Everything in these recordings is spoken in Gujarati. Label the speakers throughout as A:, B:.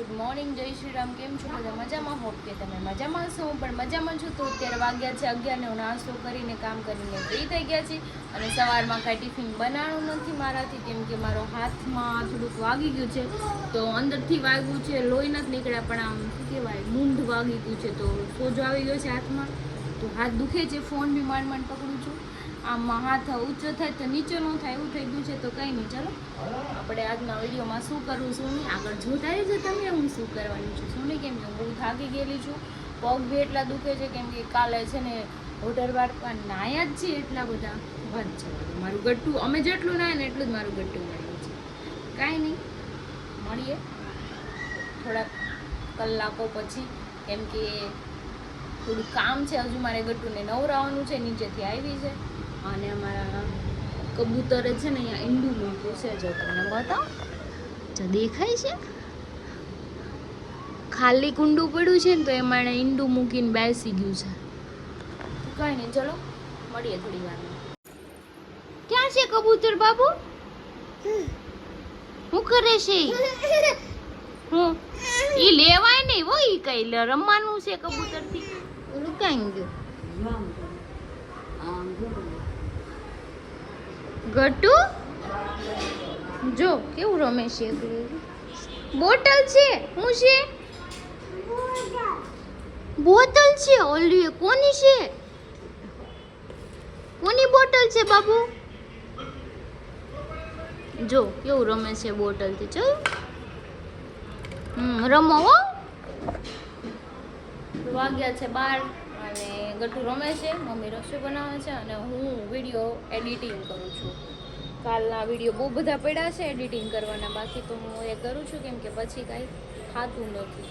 A: ગુડ મોર્નિંગ, જય શ્રી રામ. કેમ છો બધા? મજામાં? હોપ કે તમે મજામાં છો. હું પણ મજામાં છું. તો અત્યારે વાગ્યા છે 11 ને હું નાસ્તો કરીને કામ કરીને ફ્રી થઈ ગયા છે. અને સવારમાં કાંઈ ટિફિન બનાવવાનું નથી મારાથી, કેમ કે મારો હાથમાં થોડુંક વાગી ગયું છે. તો અંદરથી વાગ્યું છે, લોહી નથી નીકળ્યા, પણ આમ શું કહેવાય, મૂંઢ વાગી ગયું છે. તો સોજો આવી ગયો છે હાથમાં, તો હાથ દુખે છે. ફોન બી માંડ માંડ પકડું છું. આમાં હાથ ઊંચો થાય તો નીચે ન થાય, એવું થઈ ગયું છે. તો કંઈ નહીં, ચાલો આપણે આજના વિડીયોમાં શું કરવું શું નહીં આગળ જોતા રહેજો તમે. હું શું કરવાની છું શું નહીં, કેમ કે હું બહુ થાકી ગયેલી છું. પગ બી એટલા દુખે છે, કેમ કે કાલે છે ને હોટર વાળવા નાયા જ છે એટલા બધા. વાત છે મારું ગટ્ટું, અમે જેટલું નાય ને એટલું જ મારું ગટ્ટું નાયું છે. કાંઈ નહીં, મળીએ થોડાક કલાકો પછી, કેમ કે થોડું કામ છે હજુ મારે. ગટ્ટુને નવરાવાનું છે, નીચેથી આવી છે. અને અમારા કબૂતરે છે ને અહીંયા ઈંડું મૂક્યું છે, જો તમને બતાવો, જો દેખાય છે. ખાલી કુંડું પડ્યું છે ને, તો એમાં એને ઈંડું મૂકીને બેસી ગયું છે. કઈ નહીં, ચલો મળીએ થોડી વાર. ક્યાં છે કબૂતર બાબુ? શું કરે છે? હું ઈ લેવાય નહીં હો, ઈ કઈ રમવાનું છે કબૂતર થી. રુકાઈ ગયું ગટ્ટુ, જો કેવું રમે છે. બોટલ છે, શું છે? બોટલ છે. ઓલી કોની છે? કોની બોટલ છે બાબુ? જો કેવું રમે છે બોટલ થી. ચલ રમો હો. વાગ્યા છે 12 અને ગટ્ટુ રમે છે, મમ્મી રસોઈ બનાવે છે અને હું વિડીયો એડિટિંગ કરું છું. કાલના વિડીયો બહુ બધા પડ્યા છે એડિટિંગ કરવાના, બાકી તો હું એ કરું છું, કેમ કે પછી કાંઈ થતું નથી.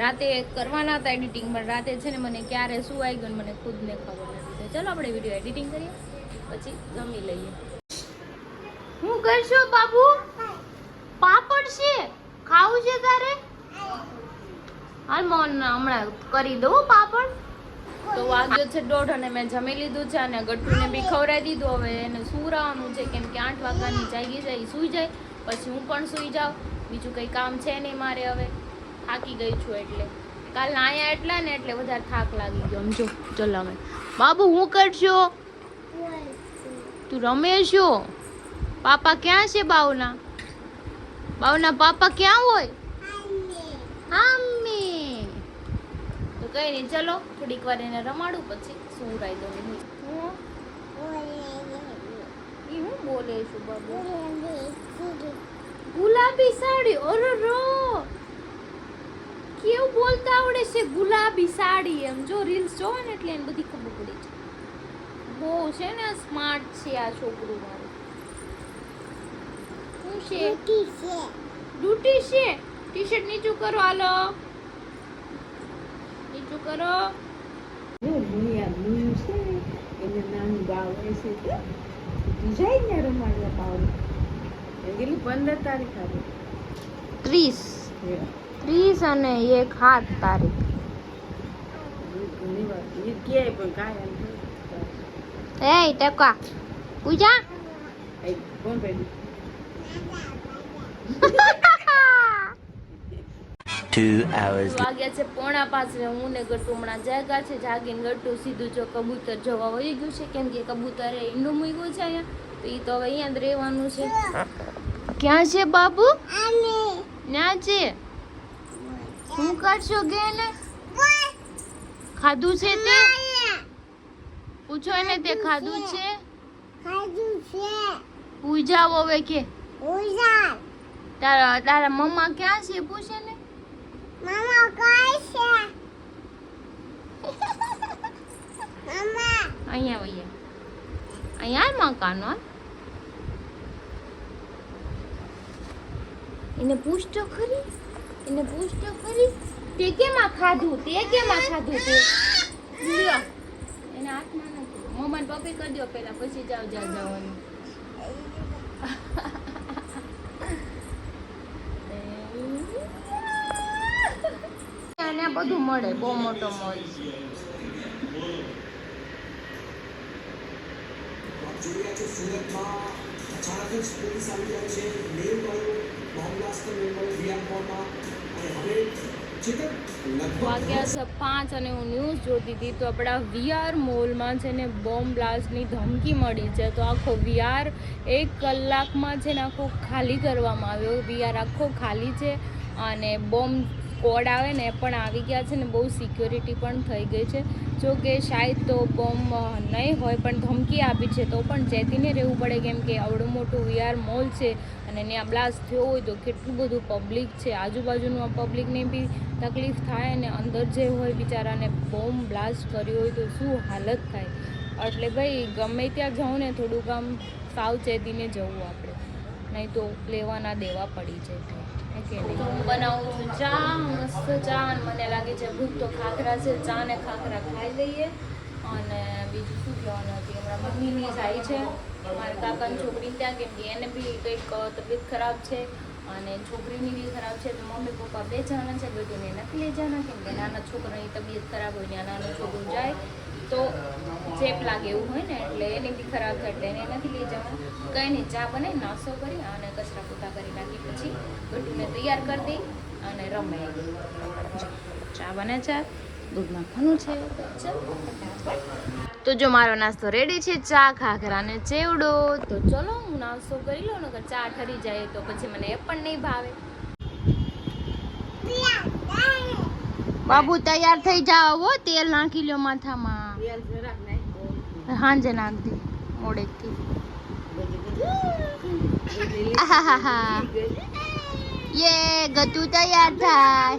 A: રાતે કરવાના હતા એડિટિંગ, પણ રાતે છે ને મને ક્યારે શું આવી ગયું મને ખુદને ખબર નથી. તો ચાલો આપણે વિડીયો એડિટિંગ કરીએ, પછી જમી લઈએ. શું કરશો બાબુ? પાપડ છે, ખાવું છે તારે? હાલ મોન હમણાં કરી દઉં પાપડ. તો વાગ્યો છે 1:30 અને મેં જમી લીધું છે અને ગટ્ટુને બી ખવડાવી દીધું. હવે એને સૂરાવાનું છે, કેમ કે 8 વાગ્યાની જાગી જાય, સૂઈ જાય, પછી હું પણ સૂઈ જાઉં. બીજું કંઈ કામ છે નહીં મારે, હવે થાકી ગઈ છું. એટલે કાલના આયા એટલા ને એટલે વધારે થાક લાગી ગયો. સમજો ચલો અમે. બાબુ હું કરશો? તું રમે છો? પાપા ક્યાં છે? બાવના પાપા ક્યાં હોય? તો કઈ નહીં, ચલો થોડીક વાર એને રમાડું, પછી સુરાઈ દઉં. હું બોલે છું બાબુ? ગુલાબી સાડી. ઓરો રો, કેવું બોલતા આવડે છે. ગુલાબી સાડી, એમ જો રીલ્સ જોવે ને એટલે એને બધી ખબર પડી છે. બહુ છે ને સ્માર્ટ છે આ છોકરું મારું. શું છે? ડ્યુટી છે. ટી-શર્ટ નીચું કરો, હાલો નીચું કરો.
B: એને નાનું ગાવ છે, જાય ને રમાડવા પાવ. કેટલી 15 તારીખ આવે?
A: 30 અને 1 તારીખ.
B: ઘણી વાર એ કહે પણ કાંઈ
A: એ ટકા પૂજા
B: કોણ ભાઈ
C: 2 hours.
A: વાગ્યા છે 4:45. હું ને ગટ્ટુ હમણાં જાગ્યા છે. જાગીને ગટ્ટુ સીધું જો કબૂતર જોવા વહી ગયું છે, કેમ કે કબૂતરે ઈંડું મૂક્યું છે અહીંયા, તો એ તો હવે અહીંયા જ રહેવાનું છે. ક્યાં છે બાબુ? ત્યાં છે. શું કરશો કે ને? ખાધું છે તે? પૂછો એને, તે ખાધું છે? પૂજા હવે કે તારા મમ્મા ક્યાં છે? પૂછે ને. અહીંયા મકાનો. એને પૂછતો ખરી, તે કેમાં ખાધું? તે લ્યો એને હાથમાં નથી. મમ્માને પપ્પી કરી દો પેલા, પછી જાવ જવાનું. અને બધું મળે, બહુ મોટો મોલ છે.
D: સુરતમાં અચાનક જ પોલીસ આવી જાય છે. મેલ કર્યો બોમ્બ બ્લાસ્ટર મેમ્બર રિયાન બોમ્બમાં, અને હવે
A: વાગ્યા છે 5 અને હું ન્યૂઝ જોતી હતી તો આપણા VR મોલમાં છે ને બોમ્બ બ્લાસ્ટની ધમકી મળી છે. તો આખો VR 1 કલાકમાં છે ને આખો ખાલી કરવામાં આવ્યો. VR આખો ખાલી છે અને બોમ્બ સ્કોડ આવે ને પણ આવી ગયા છે ને બહુ સિક્યોરિટી પણ થઈ ગઈ છે. જો કે શાયદ તો બોમ્બ નહીં હોય પણ ધમકી આપી છે તો પણ ચેતીને રહેવું પડે કેમ કે આવડું મોટું VR મોલ છે અને ત્યાં બ્લાસ્ટ થયો હોય તો કેટલું બધું પબ્લિક છે. આજુબાજુનું પબ્લિકને બી તકલીફ થાય અને અંદર જે હોય બિચારાને બોમ્બ બ્લાસ્ટ કર્યો હોય તો શું હાલત થાય. એટલે ભાઈ ગમે ત્યાં જાઉં ને થોડુંક આમ સાવચેતીને જવું આપણે, નહીં તો લેવાના દેવા પડી જાય. તો હું બનાવું છું ચા, મસ્ત ચા, અને મને લાગે છે ભૂખ તો ખાખરા છે. ચા ને ખાખરા ખાઈ લઈએ. અને બીજું શું કહેવાનું હતું, હમણાં મમ્મીની જાય છે મારા કાકાની છોકરી ત્યાં કેમ કે એને બી કંઈક તબિયત ખરાબ છે અને છોકરીની બી ખરાબ છે. તો મમ્મી પપ્પા 2 જણા છે, બધુંને નથી લઈ જવાના કેમ કે નાના છોકરાની તબિયત ખરાબ હોય ત્યાં નાનો છોકરો જાય તો ચેપ લાગે એવું હોય ને એટલે એની બી ખરાબ થાય એટલે એને નથી લઈ જવાનું. કંઈ નહીં, ચા બનાવી નાસ્તો કરી અને કચરા પોતા કરી નાખી પછી ગટુને તૈયાર કરી દઈ અને રમે. ચા બને છે, દૂધ નાખવાનું છે. તો જો મારો નાસ્તો રેડી છે, ચા, ખાખરા અને ચેવડો. તો ચલો હું નાસ્તો કરી લઉં ને ચા ઠરી જાય તો પછી મને એ પણ નહીં ભાવે. બાબુ તૈયાર થઈ જાઓ હો, તેલ નાખી લ્યો માથામાં. હાંજે નાખ દે મોડેકથી. યે ગતુ તૈયાર થાય.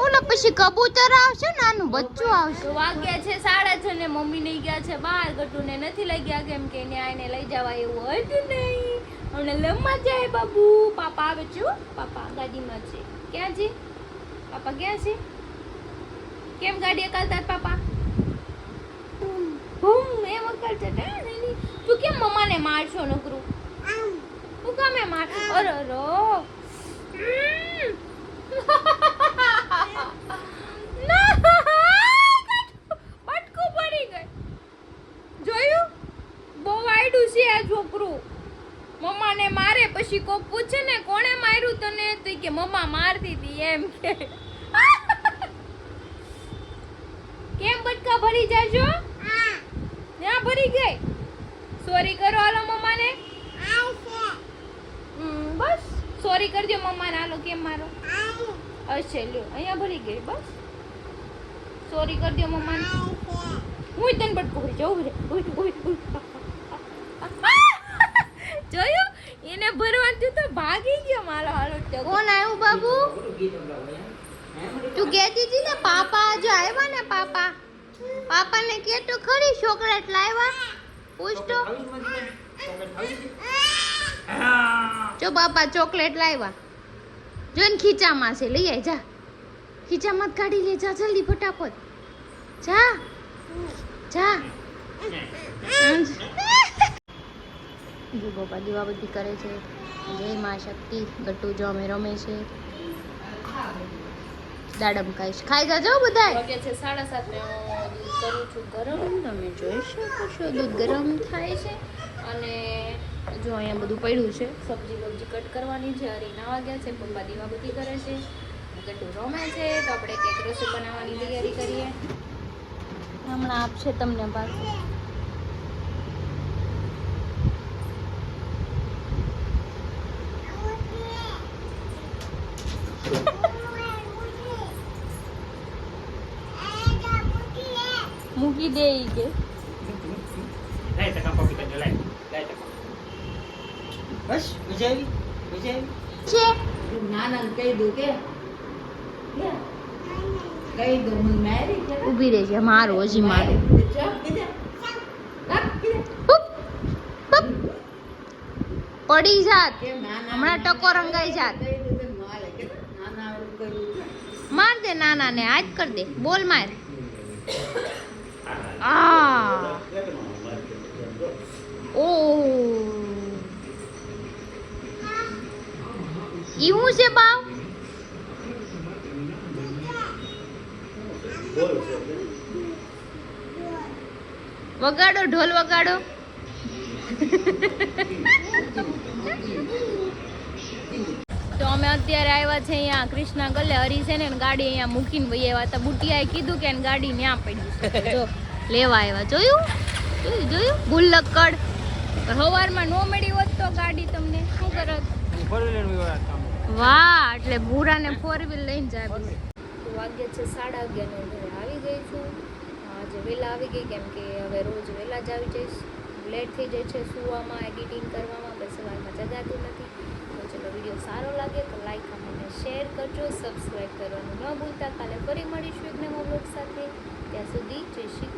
A: ઓલો પછી કબૂતર આવશે, નાનું બચ્ચું આવશે. વાગ્યા છે 6:30 ને મમ્મી લઈ ગયા છે બહાર. ગટુને નથી લઈ ગયા કેમ કે એને લઈ જવા એવું હતું નહીં. હમણાં લમવા જાય બાબુ. પાપા આવે છે, પાપા ગાડીમાં છે. ક્યાં છે પાપા, ક્યાં છે? કેમ ગાડી અકાલતા પાપા? એમ અકાલતા તું કેમ મમ્માને મારશો નકરું? તું કામે માર? અરે રો પટકું પડી ગઈ. જોયું, બહુ વાયડું છે આ છોકરું. મમ્માને મારે પછી કોઈ પૂછે ને કોણે માર્યું તને તો કે મમ્મા મારતી હતી એમ કે. કેમ બટકા ભરી જાજો? ત્યાં ભરી ગઈ. સોરી કરો હાલો મમ્માને. બસ સોરી કરજો મમ્માને. હાલો કેમ મારો? અચ્છા લ્યો અહીંયા ભરી ગઈ. બસ સોરી કરજો મમ્માને. હું તને બટકો ભરી જાઉં રે. જોયું, એને ભરવાનું તો ભાગી ગયો મારો હાલો. કોણ આવ્યું બાબુ? તું કહેતી હતી ને પાપા જો આવ્યા ને. પાપાને કે તો ખરી ચોકલેટ લાવ્યા? પૂછ તો. જો પાપા ચોકલેટ લાવ્યા. જો ને ખીચામાં છે, લઈ આય જા. ખીચામાં કાઢી લે જા જલ્દી ફટાફટ. જા જા. જો બાપા દીવાબત્તી કરે છે. જય માં શક્તિ. ગટ્ટુ જો અમે રમે છે. દાડમ ખાઈ જાજો બધાય. વાગે છે 7:30 ને હું દૂધ કરું છું ગરમ. તમે જોઈ શકો છો દૂધ ગરમ થાય છે. અને જો અહીંયા બધું પડ્યું છે, સબ્જી કટ કરવાની છે. હરીના વાગ્યા છે, પપ્પા દીવાબત્તી કરે છે, ગટ્ટુ રમે છે. તો આપણે કંઈક રસોઈ બનાવવાની તૈયારી કરીએ. હમણાં આપશે તમને પાછું. મૂકી દે ઈ કે
B: બસ મજા આવી
A: છે.
B: નાના કહી દઉં કે કહી દઉં હું મારી કે
A: ઊભી રહે છે. મારું હજી મારું. પડી જાત હમણાં ટકો રંગાઈ જાત. માર દે નાના ને. આજ કર દે. બોલ માર. ઓ ઈવું છે બાવ. વગાડો ઢોલ વગાડો. તો અમે અત્યારે આવ્યા છે અહીંયા કૃષ્ણા ગલે હરી છે ને ગાડી અહીંયા મૂકીને વહી આવ્યા હતા. બુટિયાએ કીધું કે એની ગાડી ન્યા પડી છે. જો લેવા આવ્યા. જોયું ગુલ્લકડ. સવારમાં નો મળી હોત તો ગાડી તમને શું કરત? વાહ, એટલે ભૂરાને 4 વ્હીલ લઈને જાય. વાગ્યા છે 11:30 ને ઘરે આવી ગઈ છું. આજે વહેલા આવી ગઈ કેમ કે હવે રોજ વહેલા જ આવી જઈશ. લેટ થઈ જાય છે સુવામાં, એડિટિંગ કરવામાં, બસ સવારમાં જગાતું નથી. તો ચલો, વિડીયો સારો લાગે તો લાઈક અને શેર કરજો, સબસ્ક્રાઈબ કરવાનું ન ભૂલતા. કાલે ફરી મળીશું એક નવા બ્લોગ સાથે. ત્યાં સુધી જય શ્રી